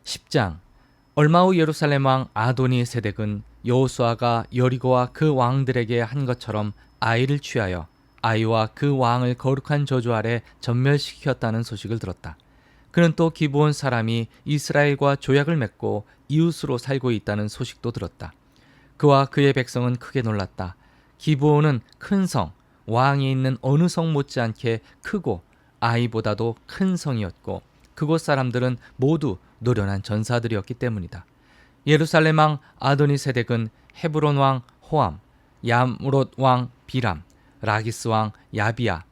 10장. 얼마 후 예루살렘 왕 아도니 세덱은 여호수아가 여리고와 그 왕들에게 한 것처럼 아이를 취하여 아이와 그 왕을 거룩한 저주 아래 전멸시켰다는 소식을 들었다. 그는 또 기브온 사람이 이스라엘과 조약을 맺고 이웃으로 살고 있다는 소식도 들었다. 그와 그의 백성은 크게 놀랐다. 기브온은 큰 성, 왕이 있는 어느 성 못지않게 크고 아이보다도 큰 성이었고 그곳 사람들은 모두 노련한 전사들이었기 때문이다. 예루살렘 왕 아도니 세덱은 헤브론 왕 호암, 야므롯 왕 비람, 라기스 왕 야비야,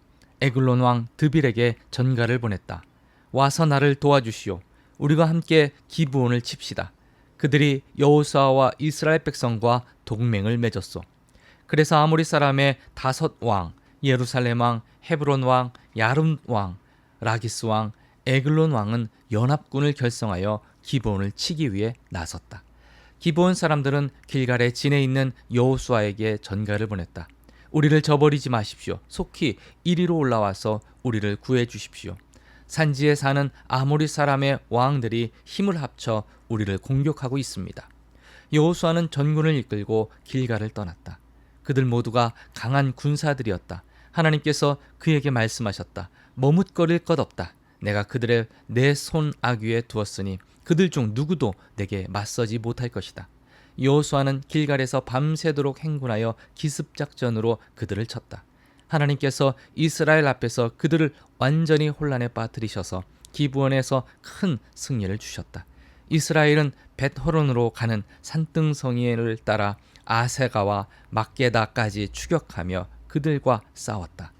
에글론 왕 드빌에게 전가를 보냈다. 와서 나를 도와주시오. 우리가 함께 기브온을 칩시다. 그들이 여호수아와 이스라엘 백성과 동맹을 맺었소. 그래서 아모리 사람의 5 왕, 예루살렘 왕, 헤브론 왕, 야름 왕, 라기스 왕, 에글론 왕은 연합군을 결성하여 기브온을 치기 위해 나섰다. 기브온 사람들은 길갈에 진에 있는 여호수아에게 전가를 보냈다. 우리를 저버리지 마십시오. 속히 이리로 올라와서 우리를 구해 주십시오. 산지에 사는 아모리 사람의 왕들이 힘을 합쳐 우리를 공격하고 있습니다. 여호수아는 전군을 이끌고 길갈을 떠났다. 그들 모두가 강한 군사들이었다. 하나님께서 그에게 말씀하셨다. 머뭇거릴 것 없다. 내가 그들을 내 손 아귀에 두었으니 그들 중 누구도 내게 맞서지 못할 것이다. 여호수아는 길갈에서 밤새도록 행군하여 기습작전으로 그들을 쳤다. 하나님께서 이스라엘 앞에서 그들을 완전히 혼란에 빠뜨리셔서 기브온에서 큰 승리를 주셨다. 이스라엘은 벳호론으로 가는 산등성이를 따라 아세가와 막게다까지 추격하며 그들과 싸웠다.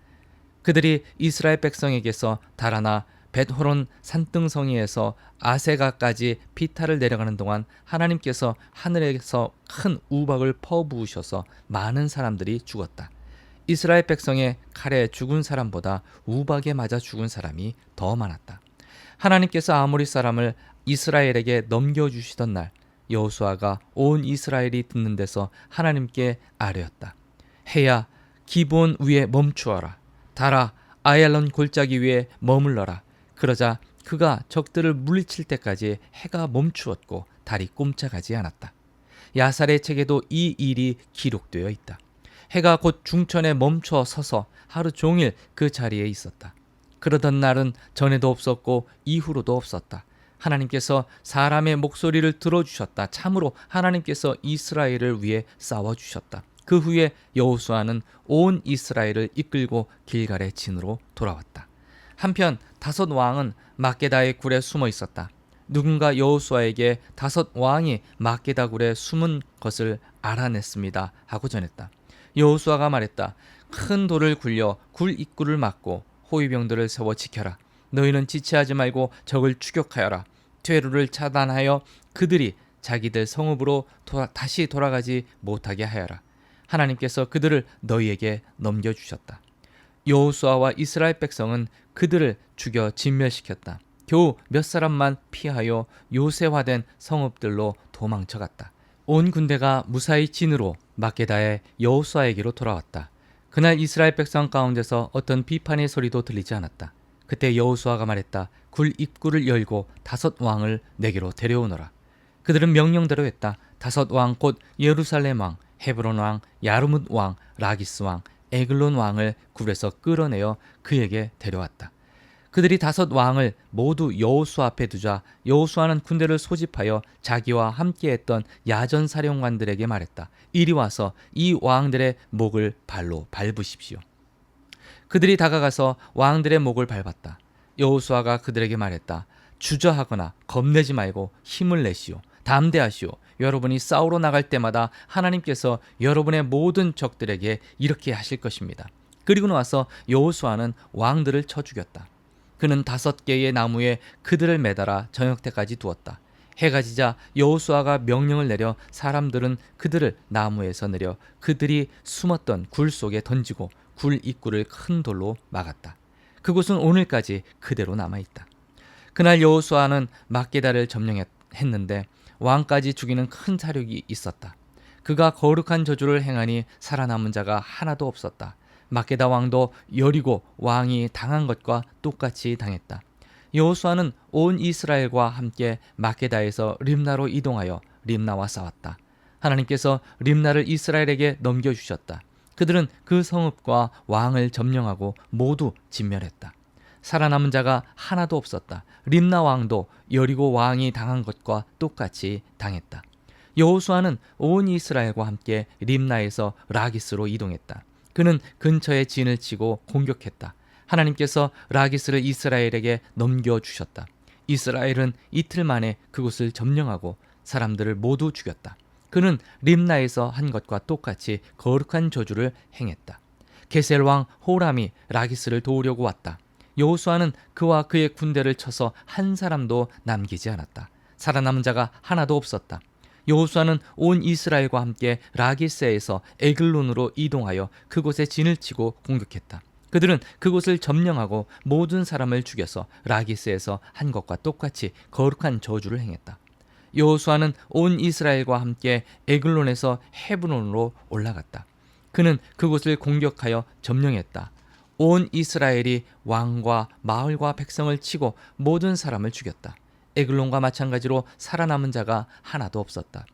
그들이 이스라엘 백성에게서 달아나 벳호론 산등성이에서 아세가까지 피탈을 내려가는 동안 하나님께서 하늘에서 큰 우박을 퍼부으셔서 많은 사람들이 죽었다. 이스라엘 백성의 칼에 죽은 사람보다 우박에 맞아 죽은 사람이 더 많았다. 하나님께서 아모리 사람을 이스라엘에게 넘겨주시던 날 여호수아가 온 이스라엘이 듣는 데서 하나님께 아뢰었다. 해야 기브온 위에 멈추어라. 달아 아얄론 골짜기 위에 머물러라. 그러자 그가 적들을 물리칠 때까지 해가 멈추었고 달이 꼼짝하지 않았다. 야살의 책에도 이 일이 기록되어 있다. 해가 곧 중천에 멈춰 서서 하루 종일 그 자리에 있었다. 그러던 날은 전에도 없었고 이후로도 없었다. 하나님께서 사람의 목소리를 들어주셨다. 참으로 하나님께서 이스라엘을 위해 싸워주셨다. 그 후에 여호수아는 온 이스라엘을 이끌고 길갈의 진으로 돌아왔다. 한편 5 왕은 막게다의 굴에 숨어 있었다. 누군가 여호수아에게 5 왕이 막게다 굴에 숨은 것을 알아냈습니다 하고 전했다. 여호수아가 말했다. 큰 돌을 굴려 굴 입구를 막고 호위병들을 세워 지켜라. 너희는 지체하지 말고 적을 추격하여라. 퇴로를 차단하여 그들이 자기들 성읍으로 다시 돌아가지 못하게 하여라. 하나님께서 그들을 너희에게 넘겨주셨다. 여호수아와 이스라엘 백성은 그들을 죽여 진멸시켰다. 겨우 몇 사람만 피하여 요새화된 성읍들로 도망쳐갔다. 온 군대가 무사히 진으로 막게다의 여호수아에게로 돌아왔다. 그날 이스라엘 백성 가운데서 어떤 비판의 소리도 들리지 않았다. 그때 여호수아가 말했다. 굴 입구를 열고 5 왕을 내게로 데려오너라. 그들은 명령대로 했다. 5 왕 곧 예루살렘 왕, 헤브론 왕, 야르뭇 왕, 라기스 왕, 에글론 왕을 굴에서 끌어내어 그에게 데려왔다. 그들이 5 왕을 모두 여호수아 앞에 두자 여호수아는 군대를 소집하여 자기와 함께했던 야전 사령관들에게 말했다. 이리 와서 이 왕들의 목을 발로 밟으십시오. 그들이 다가가서 왕들의 목을 밟았다. 여호수아가 그들에게 말했다. 주저하거나 겁내지 말고 힘을 내시오. 담대하시오. 여러분이 싸우러 나갈 때마다 하나님께서 여러분의 모든 적들에게 이렇게 하실 것입니다. 그리고 나서 여호수아는 왕들을 쳐 죽였다. 그는 5개의 나무에 그들을 매달아 저녁 때까지 두었다. 해가 지자 여호수아가 명령을 내려 사람들은 그들을 나무에서 내려 그들이 숨었던 굴 속에 던지고 굴 입구를 큰 돌로 막았다. 그곳은 오늘까지 그대로 남아있다. 그날 여호수아는 막게다를 점령했는데 왕까지 죽이는 큰 사륙이 있었다. 그가 거룩한 저주를 행하니 살아남은 자가 하나도 없었다. 막게다 왕도 여리고 왕이 당한 것과 똑같이 당했다. 여호수아는 온 이스라엘과 함께 마케다에서 림나로 이동하여 림나와 싸웠다. 하나님께서 림나를 이스라엘에게 넘겨주셨다. 그들은 그 성읍과 왕을 점령하고 모두 진멸했다. 살아남은 자가 하나도 없었다. 림나 왕도 여리고 왕이 당한 것과 똑같이 당했다. 여호수아는 온 이스라엘과 함께 림나에서 라기스로 이동했다. 그는 근처에 진을 치고 공격했다. 하나님께서 라기스를 이스라엘에게 넘겨주셨다. 이스라엘은 이틀 만에 그곳을 점령하고 사람들을 모두 죽였다. 그는 림나에서 한 것과 똑같이 거룩한 저주를 행했다. 게셀 왕 호람이 라기스를 도우려고 왔다. 여호수아는 그와 그의 군대를 쳐서 한 사람도 남기지 않았다. 살아남은 자가 하나도 없었다. 여호수아는 온 이스라엘과 함께 라기스에서 에글론으로 이동하여 그곳에 진을 치고 공격했다. 그들은 그곳을 점령하고 모든 사람을 죽여서 라기스에서 한 것과 똑같이 거룩한 저주를 행했다. 여호수아는 온 이스라엘과 함께 에글론에서 헤브론으로 올라갔다. 그는 그곳을 공격하여 점령했다. 온 이스라엘이 왕과 마을과 백성을 치고 모든 사람을 죽였다. 에글론과 마찬가지로 살아남은 자가 하나도 없었다.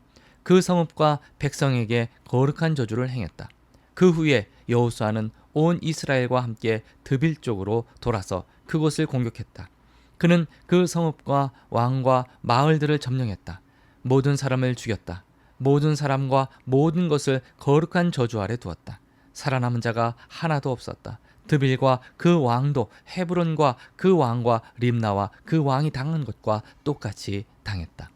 그 성읍과 백성에게 거룩한 저주를 행했다. 그 후에 여호수아는 온 이스라엘과 함께 드빌 쪽으로 돌아서 그곳을 공격했다. 그는 그 성읍과 왕과 마을들을 점령했다. 모든 사람을 죽였다. 모든 사람과 모든 것을 거룩한 저주 아래 두었다. 살아남은 자가 하나도 없었다. 드빌과 그 왕도 헤브론과 그 왕과 림나와 그 왕이 당한 것과 똑같이 당했다.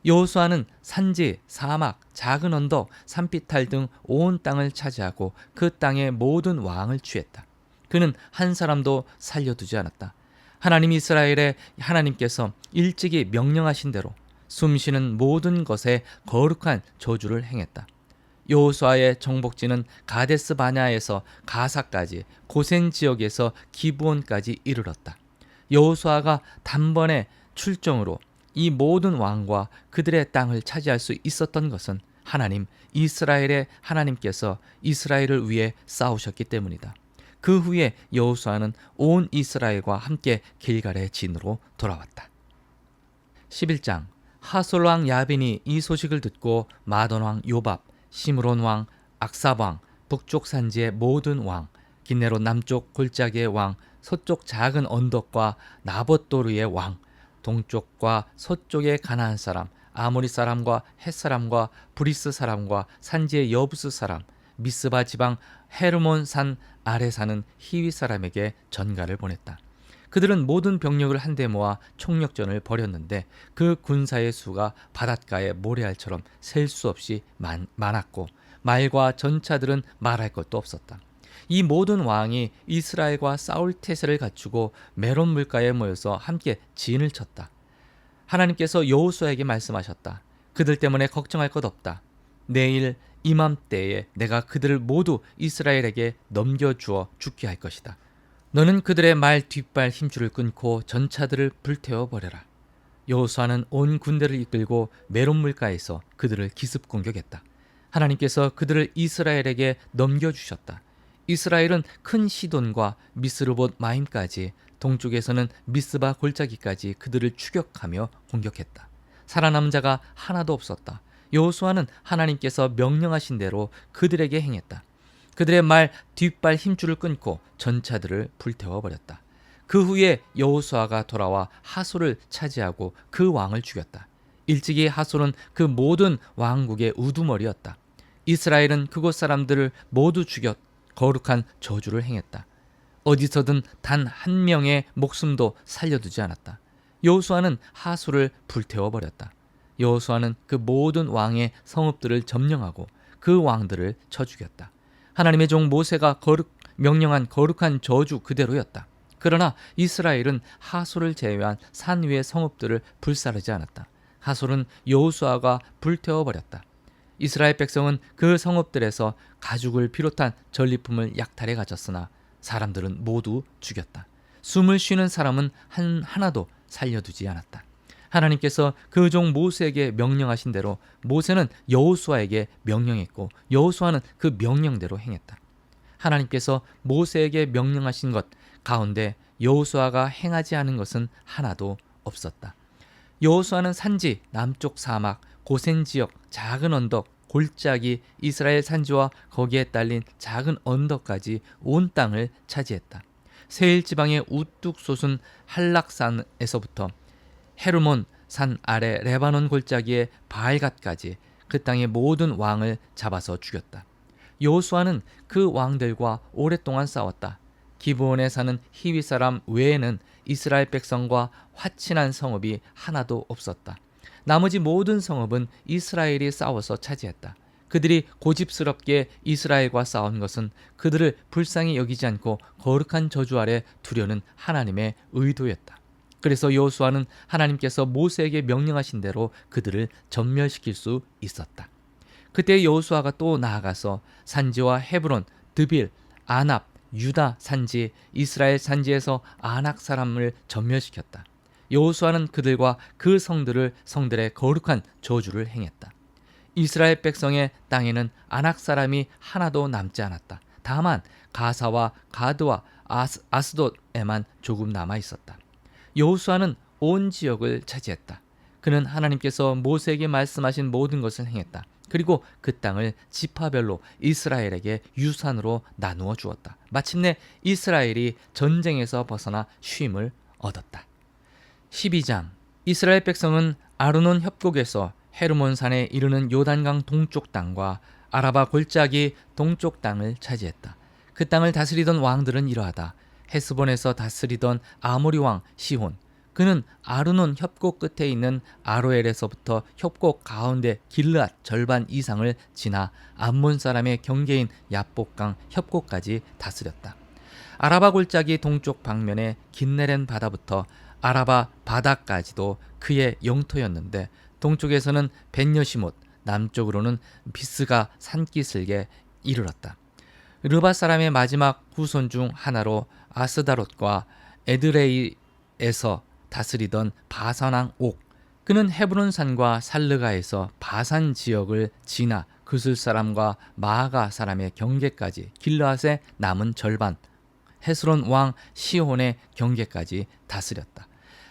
여호수아는 산지, 사막, 작은 언덕, 산비탈 등 온 땅을 차지하고 그 땅의 모든 왕을 취했다. 그는 한 사람도 살려두지 않았다. 하나님 이스라엘의 하나님께서 일찍이 명령하신 대로 숨쉬는 모든 것에 거룩한 저주를 행했다. 여호수아의 정복지는 가데스 바냐에서 가사까지 고센 지역에서 기브온까지 이르렀다. 여호수아가 단번에 출정으로 이 모든 왕과 그들의 땅을 차지할 수 있었던 것은 하나님 이스라엘의 하나님께서 이스라엘을 위해 싸우셨기 때문이다. 그 후에 여호수아는 온 이스라엘과 함께 길갈의 진으로 돌아왔다. 11장. 하솔 왕 야빈이 이 소식을 듣고 마돈 왕 요밥, 시므론 왕, 악삽 왕, 북쪽 산지의 모든 왕, 긴네롯 남쪽 골짜기의 왕, 서쪽 작은 언덕과 나봇도르의 왕, 동쪽과 서쪽의 가나안 사람, 아모리 사람과 헷 사람과 브리스 사람과 산지의 여부스 사람, 미스바 지방 헤르몬 산 아래 사는 히위 사람에게 전가를 보냈다. 그들은 모든 병력을 한데 모아 총력전을 벌였는데 그 군사의 수가 바닷가의 모래알처럼 셀 수 없이 많았고 말과 전차들은 말할 것도 없었다. 이 모든 왕이 이스라엘과 싸울 태세를 갖추고 메론 물가에 모여서 함께 진을 쳤다. 하나님께서 여호수아에게 말씀하셨다. 그들 때문에 걱정할 것 없다. 내일 이맘때에 내가 그들을 모두 이스라엘에게 넘겨주어 죽게 할 것이다. 너는 그들의 말 뒷발 힘줄을 끊고 전차들을 불태워 버려라. 여호수아는 온 군대를 이끌고 메론 물가에서 그들을 기습 공격했다. 하나님께서 그들을 이스라엘에게 넘겨주셨다. 이스라엘은 큰 시돈과 미스르봇 마임까지 동쪽에서는 미스바 골짜기까지 그들을 추격하며 공격했다. 살아남은 자가 하나도 없었다. 여호수아는 하나님께서 명령하신 대로 그들에게 행했다. 그들의 말 뒷발 힘줄을 끊고 전차들을 불태워버렸다. 그 후에 여호수아가 돌아와 하솔을 차지하고 그 왕을 죽였다. 일찍이 하솔은 그 모든 왕국의 우두머리였다. 이스라엘은 그곳 사람들을 모두 죽여 거룩한 저주를 행했다. 어디서든 단 한 명의 목숨도 살려두지 않았다. 여호수아는 하솔을 불태워버렸다. 여호수아는 그 모든 왕의 성읍들을 점령하고 그 왕들을 쳐 죽였다. 하나님의 종 모세가 명령한 거룩한 저주 그대로였다. 그러나 이스라엘은 하솔을 제외한 산 위의 성읍들을 불사르지 않았다. 하솔은 여호수아가 불태워버렸다. 이스라엘 백성은 그 성읍들에서 가죽을 비롯한 전리품을 약탈해 가졌으나 사람들은 모두 죽였다. 숨을 쉬는 사람은 하나도 살려두지 않았다. 하나님께서 그 종 모세에게 명령하신 대로 모세는 여호수아에게 명령했고 여호수아는 그 명령대로 행했다. 하나님께서 모세에게 명령하신 것 가운데 여호수아가 행하지 않은 것은 하나도 없었다. 여호수아는 산지, 남쪽 사막, 고센 지역, 작은 언덕, 골짜기, 이스라엘 산지와 거기에 딸린 작은 언덕까지 온 땅을 차지했다. 세일 지방의 우뚝 솟은 한락산에서부터 헤르몬 산 아래 레바논 골짜기의 바알갓까지 그 땅의 모든 왕을 잡아서 죽였다. 여호수아는 그 왕들과 오랫동안 싸웠다. 기브온에 사는 히위 사람 외에는 이스라엘 백성과 화친한 성읍이 하나도 없었다. 나머지 모든 성읍은 이스라엘이 싸워서 차지했다. 그들이 고집스럽게 이스라엘과 싸운 것은 그들을 불쌍히 여기지 않고 거룩한 저주 아래 두려는 하나님의 의도였다. 그래서 여호수아는 하나님께서 모세에게 명령하신 대로 그들을 전멸시킬 수 있었다. 그때 여호수아가 또 나아가서 산지와 헤브론, 드빌, 아납, 유다 산지, 이스라엘 산지에서 아낙 사람을 전멸시켰다. 여호수아는 그들과 그 성들의 거룩한 저주를 행했다. 이스라엘 백성의 땅에는 아낙 사람이 하나도 남지 않았다. 다만 가사와 가드와 아스돗에만 조금 남아 있었다. 여호수아는 온 지역을 차지했다. 그는 하나님께서 모세에게 말씀하신 모든 것을 행했다. 그리고 그 땅을 지파별로 이스라엘에게 유산으로 나누어 주었다. 마침내 이스라엘이 전쟁에서 벗어나 쉼을 얻었다. 12장. 이스라엘 백성은 아르논 협곡에서 헤르몬 산에 이르는 요단강 동쪽 땅과 아라바 골짜기 동쪽 땅을 차지했다. 그 땅을 다스리던 왕들은 이러하다. 헤스본에서 다스리던 아모리 왕 시혼, 그는 아르논 협곡 끝에 있는 아로엘에서부터 협곡 가운데 길르앗 절반 이상을 지나 암몬 사람의 경계인 야복강 협곡까지 다스렸다. 아라바 골짜기 동쪽 방면의 긴네렌 바다부터 아라바 바다까지도 그의 영토였는데 동쪽에서는 벤여시못, 남쪽으로는 비스가 산기슭에 이르렀다. 르바 사람의 마지막 후손 중 하나로 아스다롯과 에드레이에서 다스리던 바산왕 옥, 그는 헤브론 산과 살르가에서 바산 지역을 지나 그술 사람과 마아가 사람의 경계까지 길르앗의 남은 절반, 헤스론 왕 시혼의 경계까지 다스렸다.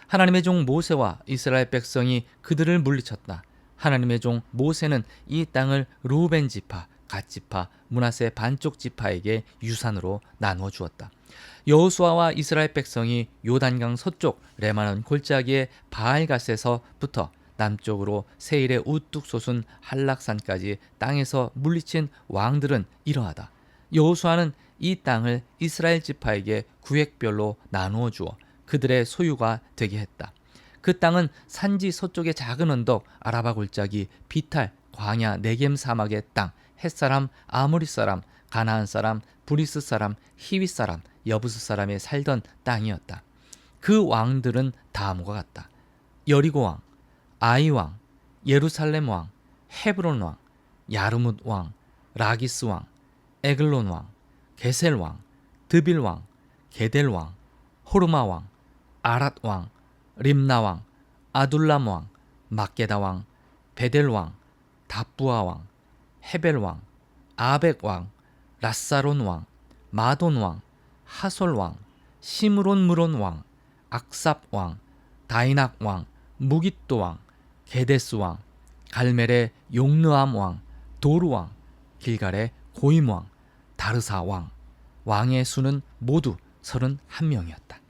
하나님의 종 모세와 이스라엘 백성이 그들을 물리쳤다. 하나님의 종 모세는 이 땅을 루벤 지파, 갓 지파, 므낫세 반쪽 지파에게 유산으로 나누어 주었다. 여호수아와 이스라엘 백성이 요단강 서쪽 레바논 골짜기의 바알갓에서부터 남쪽으로 세일의 우뚝 솟은 한락산까지 땅에서 물리친 왕들은 이러하다. 여호수아는 이 땅을 이스라엘 지파에게 구획별로 나누어 주어 그들의 소유가 되게 했다. 그 땅은 산지 서쪽의 작은 언덕, 아라바 골짜기, 비탈, 광야, 네겜 사막의 땅, 헷사람, 아모리 사람, 가나안 사람, 브리스 사람, 히윗 사람, 여부스 사람이 살던 땅이었다. 그 왕들은 다음과 같다. 여리고 왕, 아이 왕, 예루살렘 왕, 헤브론 왕, 야르뭇 왕, 라기스 왕, 에글론 왕, 게셀 왕, 드빌 왕, 게델 왕, 호르마 왕, 아랏 왕, 림나 왕, 아둘람 왕, 막게다 왕, 베델 왕, 다부아 왕, 헤벨 왕, 아벡 왕, 라사론 왕, 마돈 왕, 하솔 왕, 시므론 무론 왕, 악삽 왕, 다이낙 왕, 무깃도 왕, 게데스 왕, 갈멜의 용르암 왕, 도루 왕, 길갈의 고임 왕, 다르사 왕. 왕의 수는 모두 31명이었다.